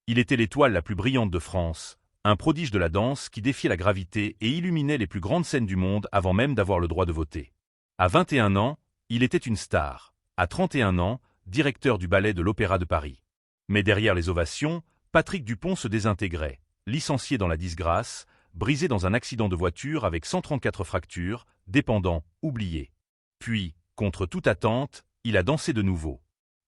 Il était l'étoile la plus brillante de France, un prodige de la danse qui défiait la gravité et illuminait les plus grandes scènes du monde avant même d'avoir le droit de voter. À 21 ans, il était une star. À 31 ans, directeur du ballet de l'Opéra de Paris. Mais derrière les ovations, Patrick Dupont se désintégrait, licencié dans la disgrâce, brisé dans un accident de voiture avec 134 fractures, dépendant, oublié. Puis, contre toute attente, il a dansé de nouveau.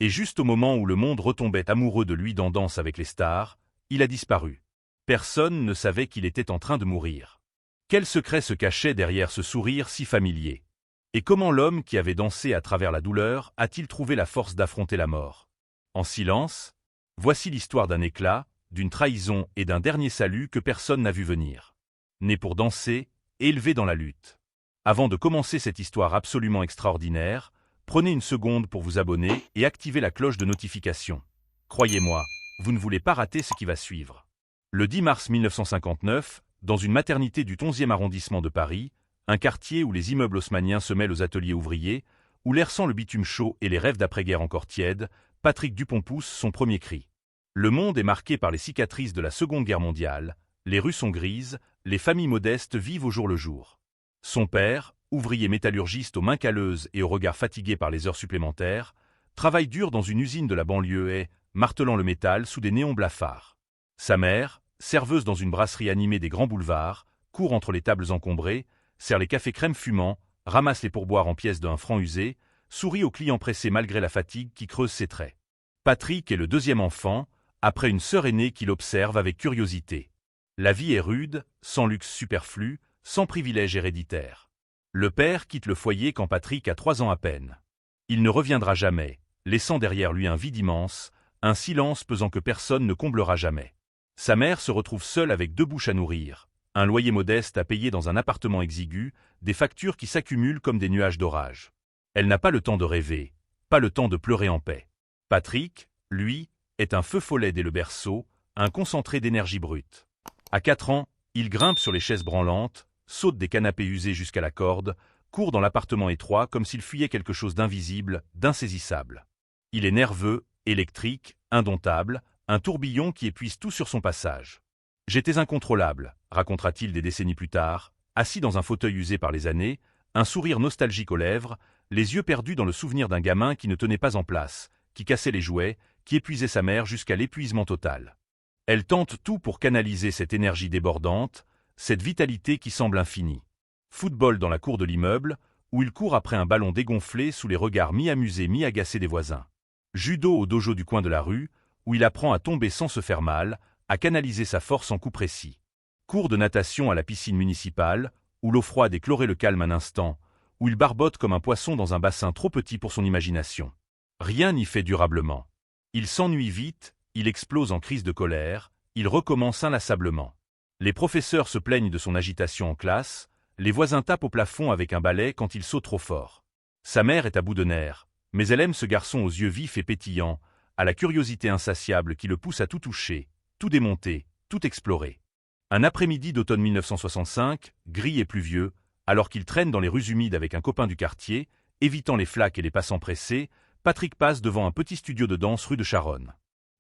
Et juste au moment où le monde retombait amoureux de lui dans Danse avec les stars, il a disparu. Personne ne savait qu'il était en train de mourir. Quel secret se cachait derrière ce sourire si familier? Et comment l'homme qui avait dansé à travers la douleur a-t-il trouvé la force d'affronter la mort? En silence, voici l'histoire d'un éclat, d'une trahison et d'un dernier salut que personne n'a vu venir. Né pour danser, élevé dans la lutte. Avant de commencer cette histoire absolument extraordinaire, prenez une seconde pour vous abonner et activer la cloche de notification. Croyez-moi, vous ne voulez pas rater ce qui va suivre. Le 10 mars 1959, dans une maternité du 11e arrondissement de Paris, un quartier où les immeubles haussmanniens se mêlent aux ateliers ouvriers, où l'air sent le bitume chaud et les rêves d'après-guerre encore tièdes, Patrick Dupont pousse son premier cri. Le monde est marqué par les cicatrices de la Seconde Guerre mondiale, les rues sont grises, les familles modestes vivent au jour le jour. Son père, ouvrier métallurgiste aux mains calleuses et au regard fatigué par les heures supplémentaires, travaille dur dans une usine de la banlieue et, martelant le métal sous des néons blafards. Sa mère, serveuse dans une brasserie animée des grands boulevards, court entre les tables encombrées, sert les cafés crème fumants, ramasse les pourboires en pièces d'1 franc usé, sourit aux clients pressés malgré la fatigue qui creuse ses traits. Patrick est le deuxième enfant, après une sœur aînée qui l'observe avec curiosité. La vie est rude, sans luxe superflu, sans privilèges héréditaires. Le père quitte le foyer quand Patrick a 3 ans à peine. Il ne reviendra jamais, laissant derrière lui un vide immense, un silence pesant que personne ne comblera jamais. Sa mère se retrouve seule avec 2 bouches à nourrir, un loyer modeste à payer dans un appartement exigu, des factures qui s'accumulent comme des nuages d'orage. Elle n'a pas le temps de rêver, pas le temps de pleurer en paix. Patrick, lui, est un feu follet dès le berceau, un concentré d'énergie brute. À 4 ans, il grimpe sur les chaises branlantes, saute des canapés usés jusqu'à la corde, court dans l'appartement étroit comme s'il fuyait quelque chose d'invisible, d'insaisissable. Il est nerveux, électrique, indomptable, un tourbillon qui épuise tout sur son passage. « J'étais incontrôlable », racontera-t-il des décennies plus tard, assis dans un fauteuil usé par les années, un sourire nostalgique aux lèvres, les yeux perdus dans le souvenir d'un gamin qui ne tenait pas en place, qui cassait les jouets, qui épuisait sa mère jusqu'à l'épuisement total. Elle tente tout pour canaliser cette énergie débordante, cette vitalité qui semble infinie. Football dans la cour de l'immeuble, où il court après un ballon dégonflé sous les regards mi-amusés mi-agacés des voisins. Judo au dojo du coin de la rue, où il apprend à tomber sans se faire mal, à canaliser sa force en coup précis. Cours de natation à la piscine municipale, où l'eau froide éclairait le calme un instant, où il barbote comme un poisson dans un bassin trop petit pour son imagination. Rien n'y fait durablement. Il s'ennuie vite, il explose en crise de colère, il recommence inlassablement. Les professeurs se plaignent de son agitation en classe, les voisins tapent au plafond avec un balai quand il saute trop fort. Sa mère est à bout de nerfs, mais elle aime ce garçon aux yeux vifs et pétillants, à la curiosité insatiable qui le pousse à tout toucher, tout démonter, tout explorer. Un après-midi d'automne 1965, gris et pluvieux, alors qu'il traîne dans les rues humides avec un copain du quartier, évitant les flaques et les passants pressés, Patrick passe devant un petit studio de danse rue de Charonne.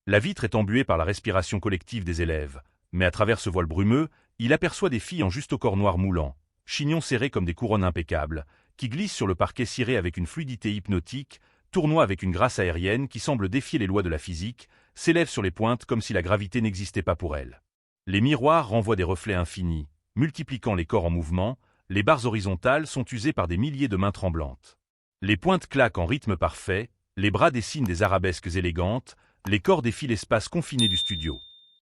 La vitre est embuée par la respiration collective des élèves, mais à travers ce voile brumeux, il aperçoit des filles en juste au corps noir moulant, chignons serrés comme des couronnes impeccables, qui glissent sur le parquet ciré avec une fluidité hypnotique, tournoient avec une grâce aérienne qui semble défier les lois de la physique, s'élèvent sur les pointes comme si la gravité n'existait pas pour elles. Les miroirs renvoient des reflets infinis, multipliant les corps en mouvement, les barres horizontales sont usées par des milliers de mains tremblantes. Les pointes claquent en rythme parfait, les bras dessinent des arabesques élégantes, les corps défient l'espace confiné du studio.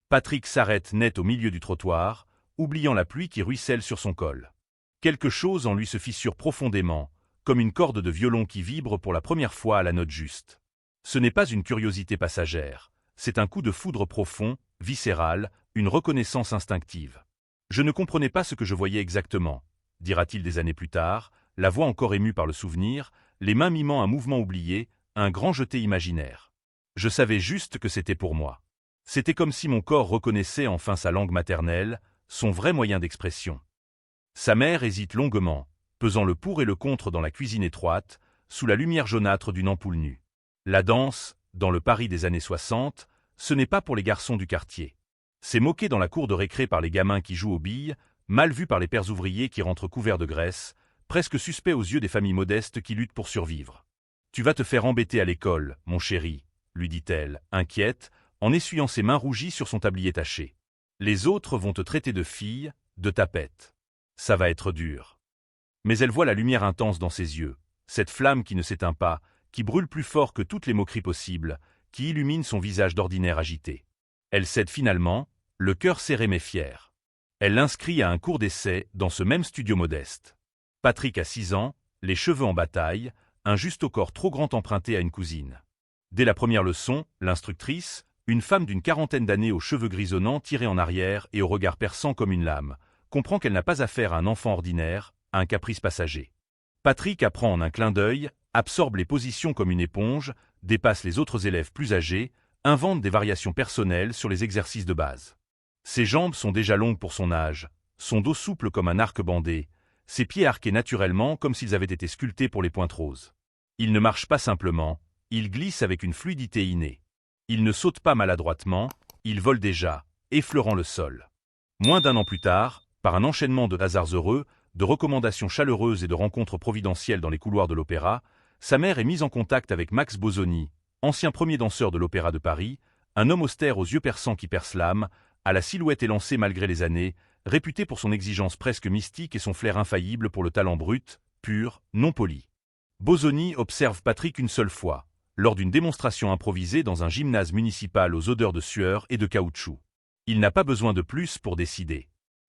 Patrick s'arrête net au milieu du trottoir, oubliant la pluie qui ruisselle sur son col. Quelque chose en lui se fissure profondément, comme une corde de violon qui vibre pour la première fois à la note juste. Ce n'est pas une curiosité passagère, c'est un coup de foudre profond, viscéral, une reconnaissance instinctive. Je ne comprenais pas ce que je voyais exactement, dira-t-il des années plus tard, la voix encore émue par le souvenir, les mains mimant un mouvement oublié, un grand jeté imaginaire. Je savais juste que c'était pour moi. C'était comme si mon corps reconnaissait enfin sa langue maternelle, son vrai moyen d'expression. Sa mère hésite longuement, pesant le pour et le contre dans la cuisine étroite, sous la lumière jaunâtre d'une ampoule nue. La danse, dans le Paris des années 60, ce n'est pas pour les garçons du quartier. C'est moqué dans la cour de récré par les gamins qui jouent aux billes, mal vu par les pères ouvriers qui rentrent couverts de graisse, presque suspect aux yeux des familles modestes qui luttent pour survivre. « Tu vas te faire embêter à l'école, mon chéri, » lui dit-elle, inquiète, en essuyant ses mains rougies sur son tablier taché. « Les autres vont te traiter de fille, de tapette. Ça va être dur. » Mais elle voit la lumière intense dans ses yeux, cette flamme qui ne s'éteint pas, qui brûle plus fort que toutes les moqueries possibles, qui illumine son visage d'ordinaire agité. Elle cède finalement, le cœur serré mais fier. Elle l'inscrit à un cours d'essai dans ce même studio modeste. Patrick a 6 ans, les cheveux en bataille, un juste au corps trop grand emprunté à une cousine. Dès la première leçon, l'instructrice, une femme d'une quarantaine d'années aux cheveux grisonnants tirés en arrière et au regard perçant comme une lame, comprend qu'elle n'a pas affaire à un enfant ordinaire, à un caprice passager. Patrick apprend en un clin d'œil, absorbe les positions comme une éponge, dépasse les autres élèves plus âgés, invente des variations personnelles sur les exercices de base. Ses jambes sont déjà longues pour son âge, son dos souple comme un arc bandé, ses pieds arqués naturellement comme s'ils avaient été sculptés pour les pointes roses. Il ne marche pas simplement, il glisse avec une fluidité innée. Il ne saute pas maladroitement, il vole déjà, effleurant le sol. Moins d'1 an plus tard, par un enchaînement de hasards heureux, de recommandations chaleureuses et de rencontres providentielles dans les couloirs de l'opéra, sa mère est mise en contact avec Max Bosoni, ancien premier danseur de l'Opéra de Paris, un homme austère aux yeux perçants qui perce l'âme, à la silhouette élancée malgré les années, réputé pour son exigence presque mystique et son flair infaillible pour le talent brut, pur, non poli. Bosoni observe Patrick une seule fois, lors d'une démonstration improvisée dans un gymnase municipal aux odeurs de sueur et de caoutchouc. Il n'a pas besoin de plus pour décider.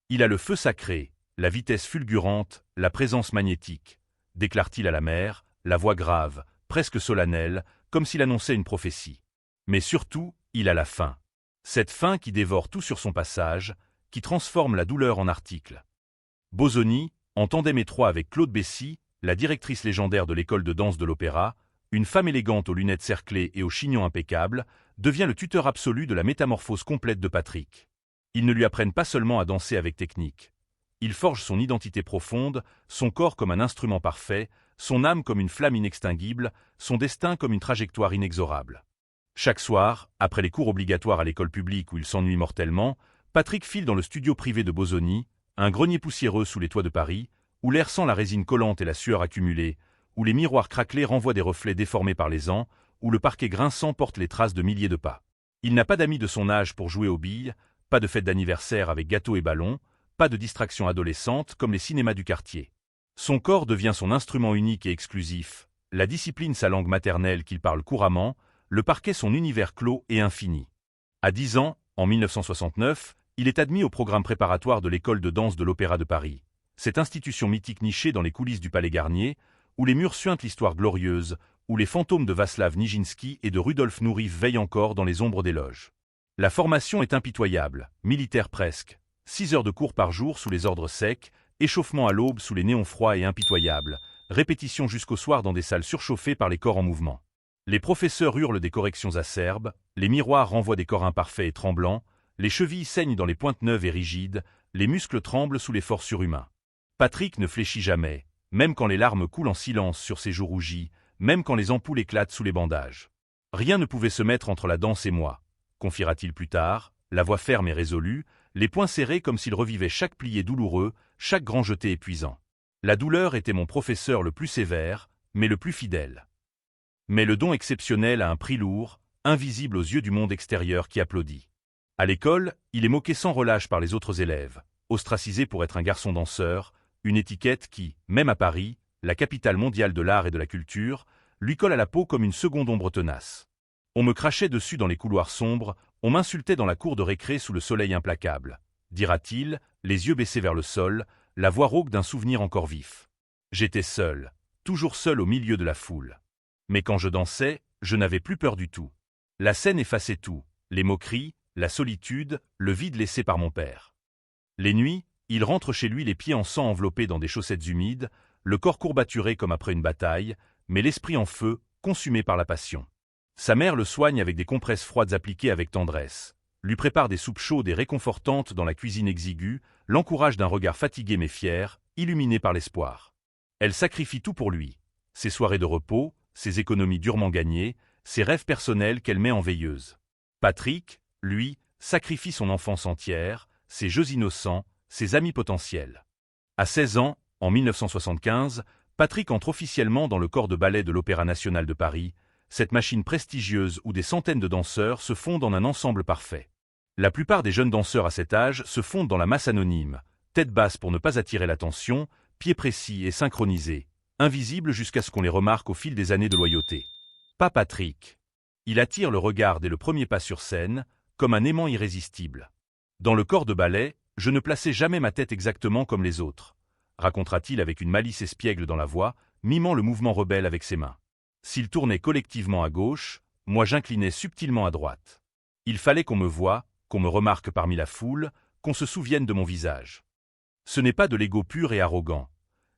Il a le feu sacré, la vitesse fulgurante, la présence magnétique, déclare-t-il à la mère, la voix grave, presque solennelle, comme s'il annonçait une prophétie. Mais surtout, il a la faim. Cette faim qui dévore tout sur son passage, qui transforme la douleur en article. Bosoni, en tandem étroit avec Claude Bessy, la directrice légendaire de l'école de danse de l'opéra, une femme élégante aux lunettes cerclées et aux chignons impeccables, devient le tuteur absolu de la métamorphose complète de Patrick. Ils ne lui apprennent pas seulement à danser avec technique. Ils forgent son identité profonde, son corps comme un instrument parfait, son âme comme une flamme inextinguible, son destin comme une trajectoire inexorable. Chaque soir, après les cours obligatoires à l'école publique où il s'ennuie mortellement, Patrick file dans le studio privé de Bosoni, un grenier poussiéreux sous les toits de Paris, où l'air sent la résine collante et la sueur accumulée, où les miroirs craquelés renvoient des reflets déformés par les ans, où le parquet grinçant porte les traces de milliers de pas. Il n'a pas d'amis de son âge pour jouer aux billes, pas de fête d'anniversaire avec gâteaux et ballons, pas de distractions adolescentes comme les cinémas du quartier. Son corps devient son instrument unique et exclusif, la discipline sa langue maternelle qu'il parle couramment, le parquet son univers clos et infini. À 10 ans, en 1969, il est admis au programme préparatoire de l'école de danse de l'Opéra de Paris, cette institution mythique nichée dans les coulisses du Palais Garnier, où les murs suintent l'histoire glorieuse, où les fantômes de Václav Nijinsky et de Rudolf Nureyev veillent encore dans les ombres des loges. La formation est impitoyable, militaire presque, 6 heures de cours par jour sous les ordres secs, échauffement à l'aube sous les néons froids et impitoyables, répétition jusqu'au soir dans des salles surchauffées par les corps en mouvement. Les professeurs hurlent des corrections acerbes, les miroirs renvoient des corps imparfaits et tremblants, les chevilles saignent dans les pointes neuves et rigides, les muscles tremblent sous l'effort surhumain. Patrick ne fléchit jamais, même quand les larmes coulent en silence sur ses joues rougies, même quand les ampoules éclatent sous les bandages. Rien ne pouvait se mettre entre la danse et moi, confiera-t-il plus tard, la voix ferme et résolue, les poings serrés comme s'il revivait chaque plié douloureux, chaque grand jeté épuisant. La douleur était mon professeur le plus sévère, mais le plus fidèle. Mais le don exceptionnel a un prix lourd, invisible aux yeux du monde extérieur qui applaudit. À l'école, il est moqué sans relâche par les autres élèves, ostracisé pour être un garçon danseur, une étiquette qui, même à Paris, la capitale mondiale de l'art et de la culture, lui colle à la peau comme une seconde ombre tenace. On me crachait dessus dans les couloirs sombres, on m'insultait dans la cour de récré sous le soleil implacable, dira-t-il, les yeux baissés vers le sol, la voix rauque d'un souvenir encore vif. J'étais seul, toujours seul au milieu de la foule. Mais quand je dansais, je n'avais plus peur du tout. La scène effaçait tout, les moqueries, la solitude, le vide laissé par mon père. Les nuits, il rentre chez lui les pieds en sang enveloppés dans des chaussettes humides, le corps courbaturé comme après une bataille, mais l'esprit en feu, consumé par la passion. Sa mère le soigne avec des compresses froides appliquées avec tendresse, lui prépare des soupes chaudes et réconfortantes dans la cuisine exiguë, l'encourage d'un regard fatigué mais fier, illuminé par l'espoir. Elle sacrifie tout pour lui, ses soirées de repos, ses économies durement gagnées, ses rêves personnels qu'elle met en veilleuse. Patrick, lui, sacrifie son enfance entière, ses jeux innocents, ses amis potentiels. À 16 ans, en 1975, Patrick entre officiellement dans le corps de ballet de l'Opéra national de Paris, cette machine prestigieuse où des centaines de danseurs se fondent en un ensemble parfait. La plupart des jeunes danseurs à cet âge se fondent dans la masse anonyme, tête basse pour ne pas attirer l'attention, pieds précis et synchronisés, invisibles jusqu'à ce qu'on les remarque au fil des années de loyauté. Pas Patrick. Il attire le regard dès le premier pas sur scène, comme un aimant irrésistible. Dans le corps de ballet, je ne plaçais jamais ma tête exactement comme les autres, racontera-t-il avec une malice espiègle dans la voix, mimant le mouvement rebelle avec ses mains. S'ils tournaient collectivement à gauche, moi j'inclinais subtilement à droite. Il fallait qu'on me voie, qu'on me remarque parmi la foule, qu'on se souvienne de mon visage. Ce n'est pas de l'ego pur et arrogant.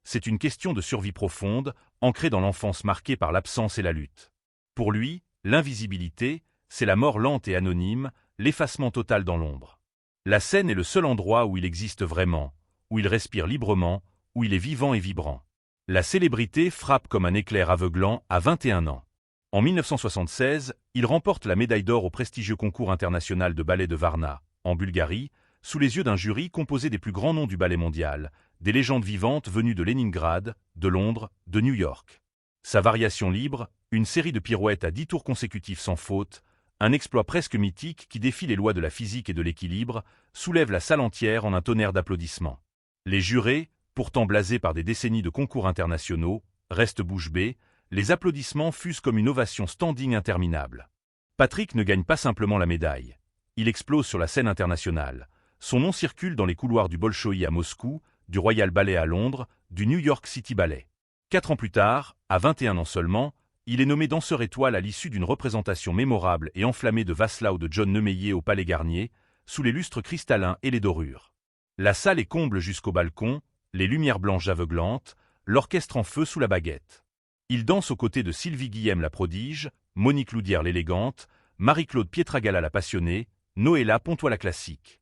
C'est une question de survie profonde, ancrée dans l'enfance marquée par l'absence et la lutte. Pour lui, l'invisibilité, c'est la mort lente et anonyme, l'effacement total dans l'ombre. La scène est le seul endroit où il existe vraiment, où il respire librement, où il est vivant et vibrant. La célébrité frappe comme un éclair aveuglant à 21 ans. En 1976, il remporte la médaille d'or au prestigieux concours international de ballet de Varna, en Bulgarie, sous les yeux d'un jury composé des plus grands noms du ballet mondial, des légendes vivantes venues de Leningrad, de Londres, de New York. Sa variation libre, une série de pirouettes à 10 tours consécutifs sans faute, un exploit presque mythique qui défie les lois de la physique et de l'équilibre, soulève la salle entière en un tonnerre d'applaudissements. Les jurés, pourtant blasés par des décennies de concours internationaux, restent bouche bée, les applaudissements fusent comme une ovation standing interminable. Patrick ne gagne pas simplement la médaille. Il explose sur la scène internationale. Son nom circule dans les couloirs du Bolchoï à Moscou, du Royal Ballet à Londres, du New York City Ballet. 4 ans plus tard, à 21 ans seulement, il est nommé danseur étoile à l'issue d'une représentation mémorable et enflammée de Václav de John Nemeyer au Palais Garnier, sous les lustres cristallins et les dorures. La salle est comble jusqu'au balcon, les lumières blanches aveuglantes, l'orchestre en feu sous la baguette. Il danse aux côtés de Sylvie Guillem la prodige, Monique Loudière l'élégante, Marie-Claude Pietragala la passionnée, Noëlla Pontois la classique.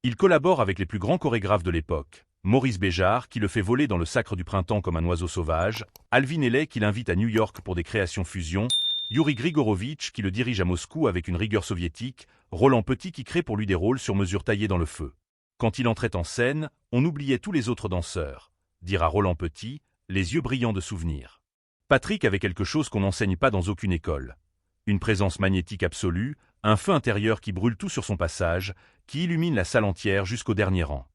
Il collabore avec les plus grands chorégraphes de l'époque, Maurice Béjart qui le fait voler dans le sacre du printemps comme un oiseau sauvage, Alvin Ailey qui l'invite à New York pour des créations fusion, Yuri Grigorovitch qui le dirige à Moscou avec une rigueur soviétique, Roland Petit qui crée pour lui des rôles sur mesure taillés dans le feu. Quand il entrait en scène, on oubliait tous les autres danseurs, dira Roland Petit, les yeux brillants de souvenirs. Patrick avait quelque chose qu'on n'enseigne pas dans aucune école. Une présence magnétique absolue, un feu intérieur qui brûle tout sur son passage, qui illumine la salle entière jusqu'au dernier rang.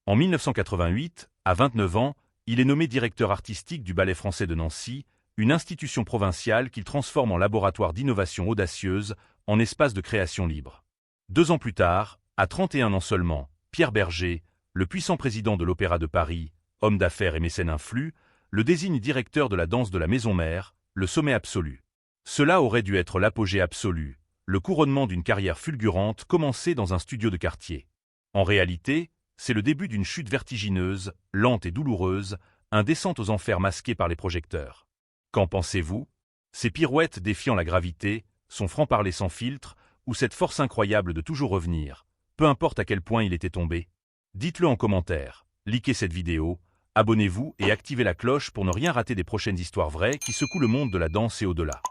En 1988, à 29 ans, il est nommé directeur artistique du Ballet français de Nancy, une institution provinciale qu'il transforme en laboratoire d'innovation audacieuse, en espace de création libre. 2 ans plus tard, à 31 ans seulement, Pierre Berger, le puissant président de l'Opéra de Paris, homme d'affaires et mécène influ, le désigne directeur de la danse de la maison mère, le sommet absolu. Cela aurait dû être l'apogée absolue, le couronnement d'une carrière fulgurante commencée dans un studio de quartier. En réalité, c'est le début d'une chute vertigineuse, lente et douloureuse, un descente aux enfers masqué par les projecteurs. Qu'en pensez-vous? Ces pirouettes défiant la gravité, son franc-parler sans filtre, ou cette force incroyable de toujours revenir, peu importe à quel point il était tombé? Dites-le en commentaire, likez cette vidéo, abonnez-vous et activez la cloche pour ne rien rater des prochaines histoires vraies qui secouent le monde de la danse et au-delà.